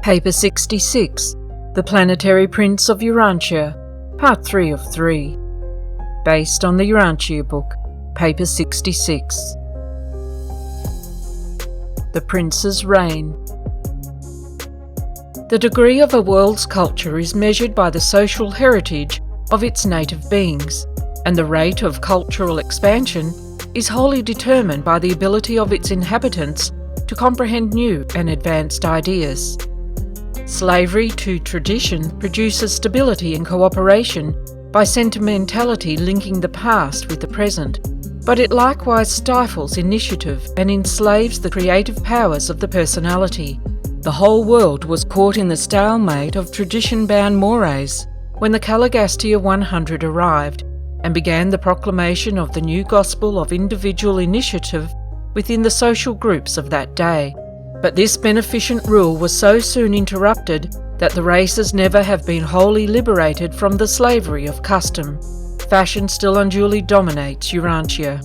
Paper 66, The Planetary Prince of Urantia, Part 3 of 3. Based on the Urantia Book, Paper 66. The Prince's Reign. The degree of a world's culture is measured by the social heritage of its native beings, and the rate of cultural expansion is wholly determined by the ability of its inhabitants to comprehend new and advanced ideas. Slavery to tradition produces stability and cooperation by sentimentality linking the past with the present, but it likewise stifles initiative and enslaves the creative powers of the personality. The whole world was caught in the stalemate of tradition-bound mores when the Caligastia 100 arrived and began the proclamation of the new gospel of individual initiative within the social groups of that day. But this beneficent rule was so soon interrupted that the races never have been wholly liberated from the slavery of custom. Fashion still unduly dominates Urantia.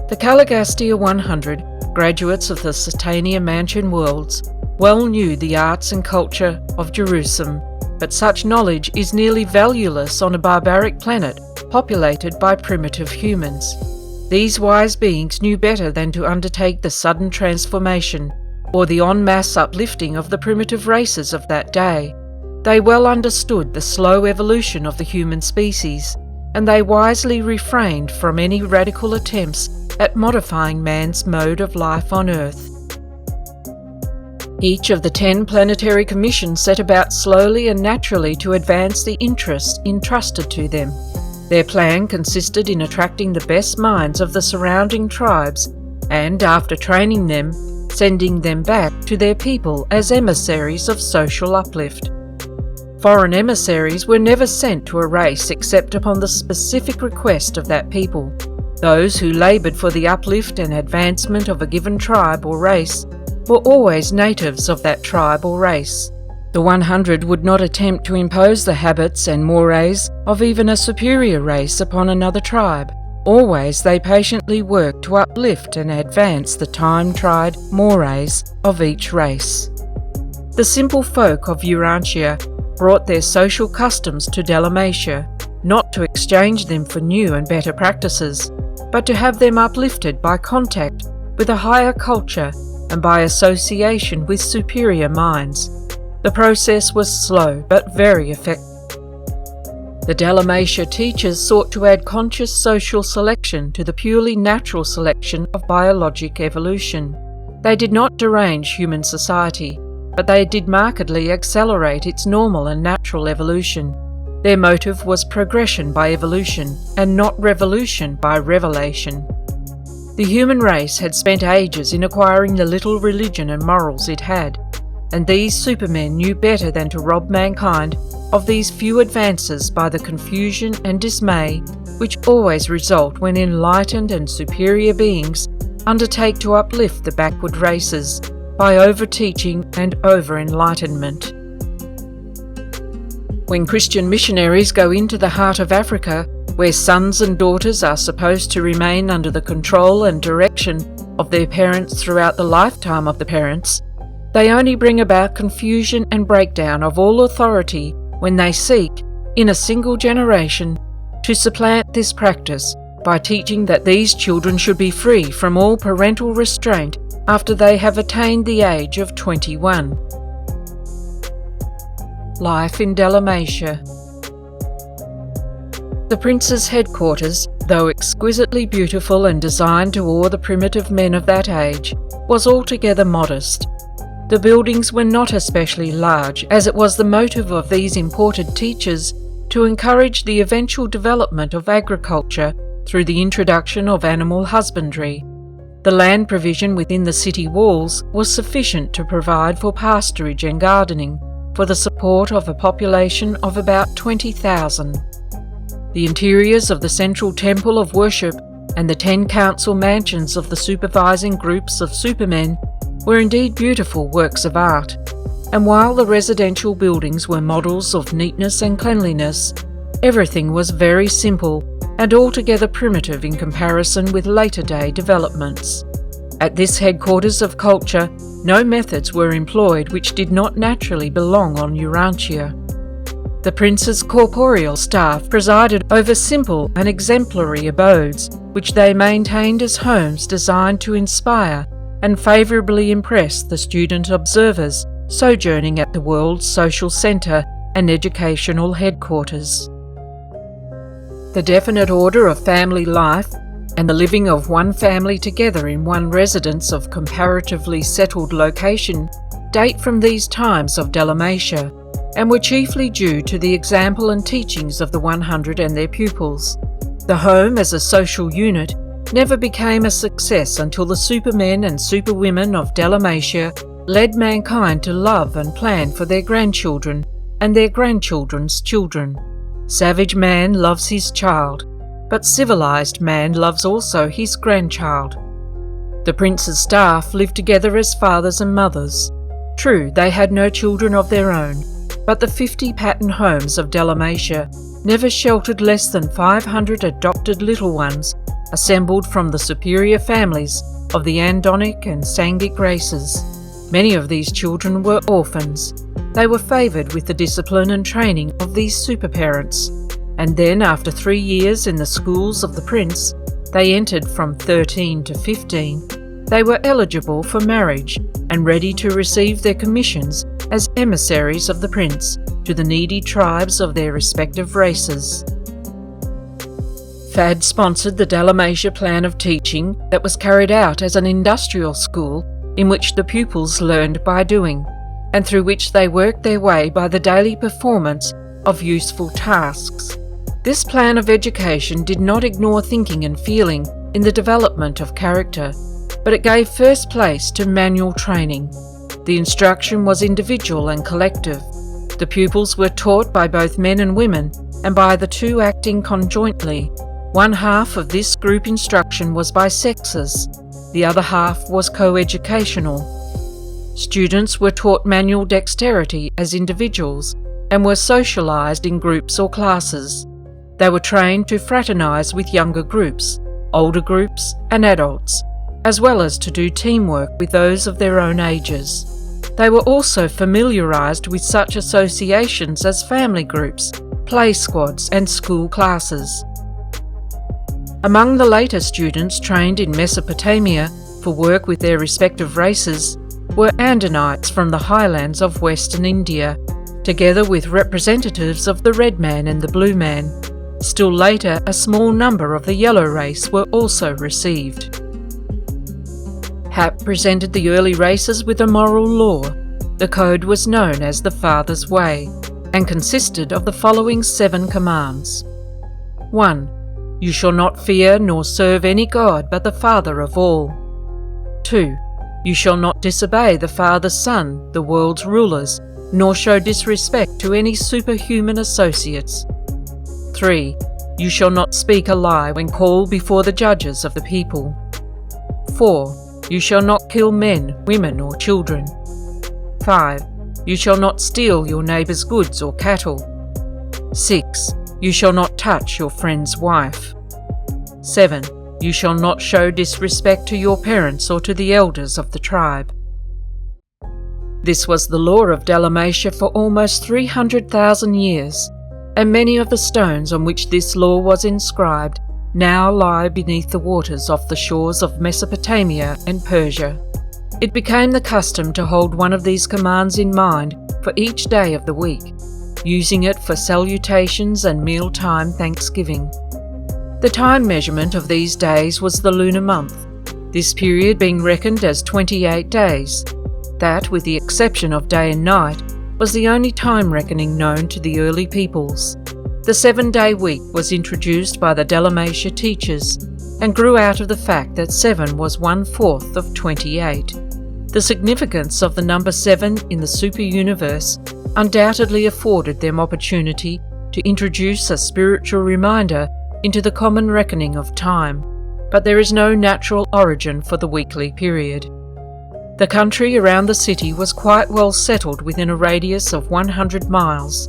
The Caligastia 100, graduates of the Satania Mansion worlds, well knew the arts and culture of Jerusalem, but such knowledge is nearly valueless on a barbaric planet populated by primitive humans. These wise beings knew better than to undertake the sudden transformation or the en masse uplifting of the primitive races of that day. They well understood the slow evolution of the human species, and they wisely refrained from any radical attempts at modifying man's mode of life on Earth. Each of the 10 planetary commissions set about slowly and naturally to advance the interests entrusted to them. Their plan consisted in attracting the best minds of the surrounding tribes and, after training them, sending them back to their people as emissaries of social uplift. Foreign emissaries were never sent to a race except upon the specific request of that people. Those who laboured for the uplift and advancement of a given tribe or race were always natives of that tribe or race. The 100 would not attempt to impose the habits and mores of even a superior race upon another tribe. Always they patiently worked to uplift and advance the time-tried mores of each race. The simple folk of Urantia brought their social customs to Dalmatia, not to exchange them for new and better practices, but to have them uplifted by contact with a higher culture and by association with superior minds. The process was slow but very effective. The Dalmatia teachers sought to add conscious social selection to the purely natural selection of biologic evolution. They did not derange human society, but they did markedly accelerate its normal and natural evolution. Their motive was progression by evolution, and not revolution by revelation. The human race had spent ages in acquiring the little religion and morals it had, and these supermen knew better than to rob mankind of these few advances by the confusion and dismay which always result when enlightened and superior beings undertake to uplift the backward races by over-teaching and over-enlightenment. When Christian missionaries go into the heart of Africa, where sons and daughters are supposed to remain under the control and direction of their parents throughout the lifetime of the parents, they only bring about confusion and breakdown of all authority when they seek, in a single generation, to supplant this practice by teaching that these children should be free from all parental restraint after they have attained the age of 21. Life in Dalmatia. The prince's headquarters, though exquisitely beautiful and designed to awe the primitive men of that age, was altogether modest. The buildings were not especially large, as it was the motive of these imported teachers to encourage the eventual development of agriculture through the introduction of animal husbandry. The land provision within the city walls was sufficient to provide for pasturage and gardening for the support of a population of about 20,000. The interiors of the central temple of worship and the 10 council mansions of the supervising groups of supermen were indeed beautiful works of art, and while the residential buildings were models of neatness and cleanliness, everything was very simple and altogether primitive in comparison with later-day developments. At this headquarters of culture, No methods were employed which did not naturally belong on Urantia. The prince's corporeal staff presided over simple and exemplary abodes, which they maintained as homes designed to inspire and favourably impress the student observers sojourning at the world's social centre and educational headquarters. The definite order of family life and the living of one family together in one residence of comparatively settled location date from these times of Dalmatia, and were chiefly due to the example and teachings of the 100 and their pupils. The home as a social unit never became a success until the supermen and superwomen of Dalmatia led mankind to love and plan for their grandchildren and their grandchildren's children. Savage man loves his child, but civilized man loves also his grandchild. The prince's staff lived together as fathers and mothers. True, they had no children of their own, but the 50 pattern homes of Dalmatia never sheltered less than 500 adopted little ones assembled from the superior families of the Andonic and Sangic races. Many of these children were orphans. They were favoured with the discipline and training of these superparents, and then after 3 years in the schools of the prince, they entered from 13 to 15. They were eligible for marriage and ready to receive their commissions as emissaries of the prince to the needy tribes of their respective races. Fad sponsored the Dalmatia plan of teaching that was carried out as an industrial school in which the pupils learned by doing, and through which they worked their way by the daily performance of useful tasks. This plan of education did not ignore thinking and feeling in the development of character, but it gave first place to manual training. The instruction was individual and collective. The pupils were taught by both men and women, and by the two acting conjointly. One half of this group instruction was by sexes, the other half was co-educational. Students were taught manual dexterity as individuals and were socialised in groups or classes. They were trained to fraternise with younger groups, older groups and adults, as well as to do teamwork with those of their own ages. They were also familiarised with such associations as family groups, play squads and school classes. Among the later students trained in Mesopotamia for work with their respective races were Andonites from the highlands of Western India, together with representatives of the red man and the blue man. Still later, a small number of the yellow race were also received. Hap presented the early races with a moral law. The code was known as the Father's Way, and consisted of the following 7 commands. 1. You shall not fear nor serve any god but the Father of all. 2. You shall not disobey the Father's Son, the world's rulers, nor show disrespect to any superhuman associates. 3. You shall not speak a lie when called before the judges of the people. 4. You shall not kill men, women, or children. 5. You shall not steal your neighbour's goods or cattle. 6. You shall not touch your friend's wife. 7. You shall not show disrespect to your parents or to the elders of the tribe. This was the law of Dalmatia for almost 300,000 years, and many of the stones on which this law was inscribed now lie beneath the waters off the shores of Mesopotamia and Persia. It became the custom to hold one of these commands in mind for each day of the week, using it for salutations and mealtime thanksgiving. The time measurement of these days was the lunar month, this period being reckoned as 28 days. That, with the exception of day and night, was the only time reckoning known to the early peoples. The 7-day week was introduced by the Dalmatia teachers and grew out of the fact that 7 was 1/4 of 28. The significance of the number 7 in the super-universe undoubtedly afforded them opportunity to introduce a spiritual reminder into the common reckoning of time, but there is no natural origin for the weekly period. The country around the city was quite well settled within a radius of 100 miles.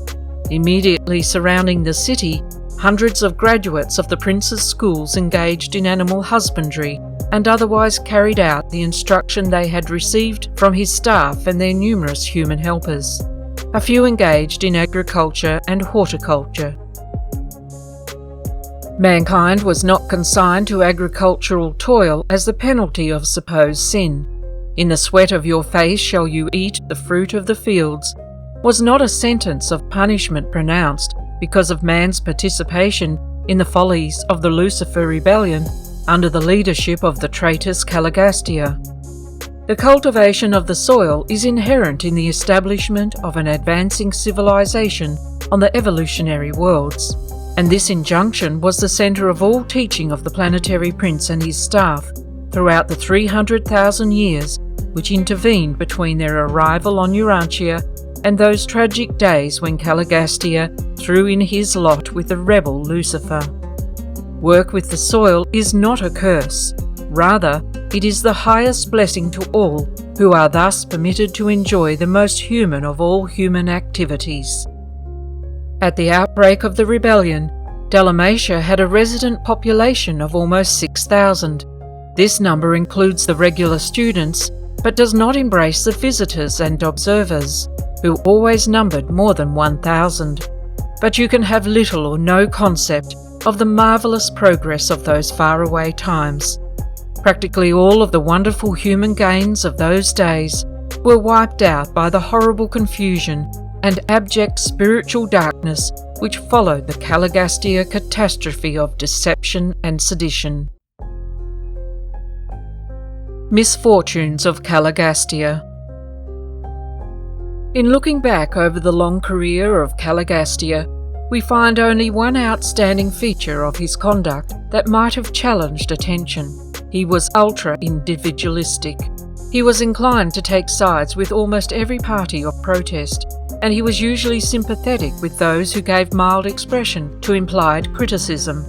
Immediately surrounding the city, hundreds of graduates of the prince's schools engaged in animal husbandry, and otherwise carried out the instruction they had received from his staff and their numerous human helpers. A few engaged in agriculture and horticulture. Mankind was not consigned to agricultural toil as the penalty of supposed sin. "In the sweat of your face shall you eat the fruit of the fields," was not a sentence of punishment pronounced because of man's participation in the follies of the Lucifer rebellion under the leadership of the traitorous Caligastia. The cultivation of the soil is inherent in the establishment of an advancing civilization on the evolutionary worlds, and this injunction was the centre of all teaching of the Planetary Prince and his staff throughout the 300,000 years which intervened between their arrival on Urantia and those tragic days when Caligastia threw in his lot with the rebel Lucifer. Work with the soil is not a curse. Rather, it is the highest blessing to all who are thus permitted to enjoy the most human of all human activities. At the outbreak of the rebellion, Dalmatia had a resident population of almost 6,000. This number includes the regular students, but does not embrace the visitors and observers, who always numbered more than 1,000. But you can have little or no concept of the marvellous progress of those faraway times. Practically all of the wonderful human gains of those days were wiped out by the horrible confusion and abject spiritual darkness which followed the Caligastia catastrophe of deception and sedition. Misfortunes of Caligastia. In looking back over the long career of Caligastia, we find only one outstanding feature of his conduct that might have challenged attention. He was ultra-individualistic. He was inclined to take sides with almost every party of protest, and he was usually sympathetic with those who gave mild expression to implied criticism.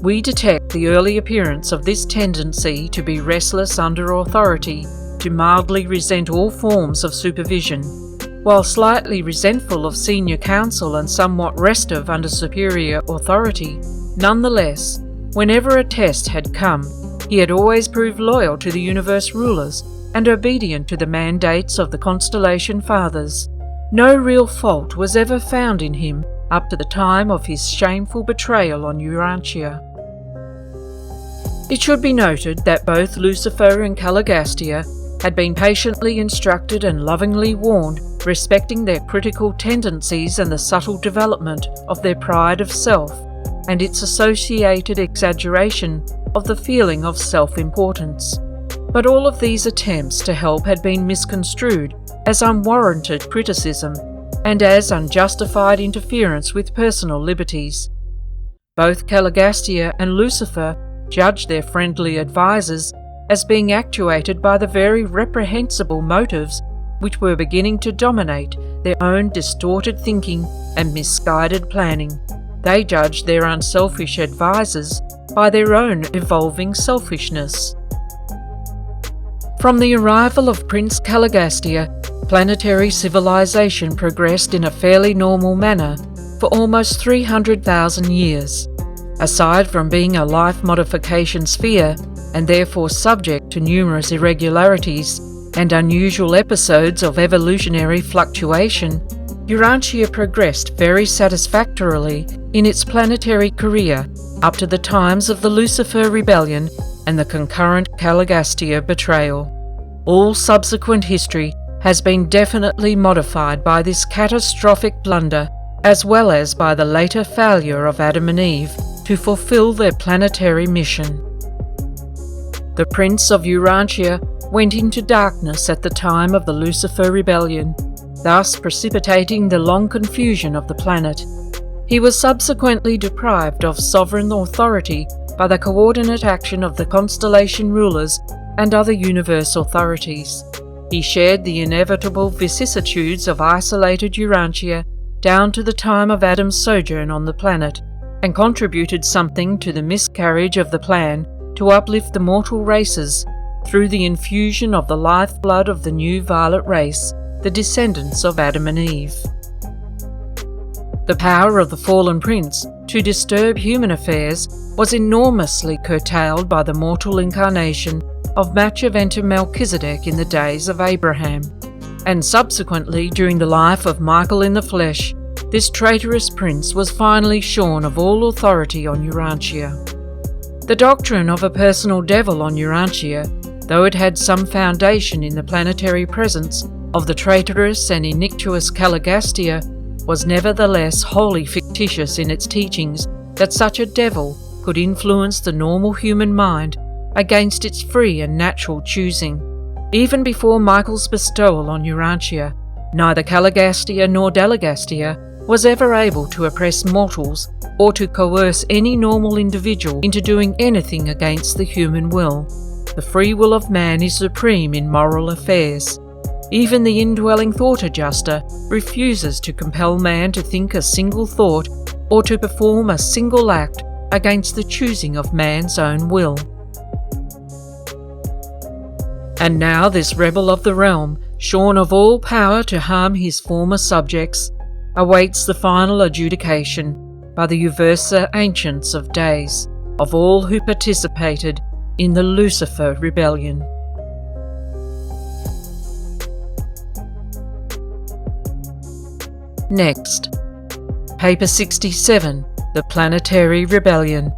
We detect the early appearance of this tendency to be restless under authority, to mildly resent all forms of supervision. While slightly resentful of senior counsel and somewhat restive under superior authority, nonetheless, whenever a test had come, he had always proved loyal to the universe rulers and obedient to the mandates of the constellation fathers. No real fault was ever found in him up to the time of his shameful betrayal on Urantia. It should be noted that both Lucifer and Caligastia had been patiently instructed and lovingly warned respecting their critical tendencies and the subtle development of their pride of self and its associated exaggeration of the feeling of self-importance. But all of these attempts to help had been misconstrued as unwarranted criticism and as unjustified interference with personal liberties. Both Caligastia and Lucifer judged their friendly advisers as being actuated by the very reprehensible motives which were beginning to dominate their own distorted thinking and misguided planning. They judged their unselfish advisers by their own evolving selfishness. From the arrival of Prince Caligastia, planetary civilization progressed in a fairly normal manner for almost 300,000 years. Aside from being a life modification sphere and therefore subject to numerous irregularities and unusual episodes of evolutionary fluctuation, Urantia progressed very satisfactorily in its planetary career up to the times of the Lucifer rebellion and the concurrent Caligastia betrayal. All subsequent history has been definitely modified by this catastrophic blunder, as well as by the later failure of Adam and Eve to fulfill their planetary mission. The Prince of Urantia went into darkness at the time of the Lucifer rebellion, thus precipitating the long confusion of the planet. He was subsequently deprived of sovereign authority by the coordinate action of the constellation rulers and other universe authorities. He shared the inevitable vicissitudes of isolated Urantia down to the time of Adam's sojourn on the planet, and contributed something to the miscarriage of the plan to uplift the mortal races through the infusion of the lifeblood of the new violet race, the descendants of Adam and Eve. The power of the fallen prince to disturb human affairs was enormously curtailed by the mortal incarnation of Machiventa Melchizedek in the days of Abraham, and subsequently during the life of Michael in the flesh, this traitorous prince was finally shorn of all authority on Urantia. The doctrine of a personal devil on Urantia, though it had some foundation in the planetary presence of the traitorous and iniquitous Caligastia, was nevertheless wholly fictitious in its teachings that such a devil could influence the normal human mind against its free and natural choosing. Even before Michael's bestowal on Urantia, neither Caligastia nor Delegastia was ever able to oppress mortals or to coerce any normal individual into doing anything against the human will. The free will of man is supreme in moral affairs. Even the indwelling thought adjuster refuses to compel man to think a single thought or to perform a single act against the choosing of man's own will. And now this rebel of the realm, shorn of all power to harm his former subjects, awaits the final adjudication by the Uversa Ancients of Days of all who participated in the Lucifer Rebellion. Next, Paper 67, The Planetary Rebellion,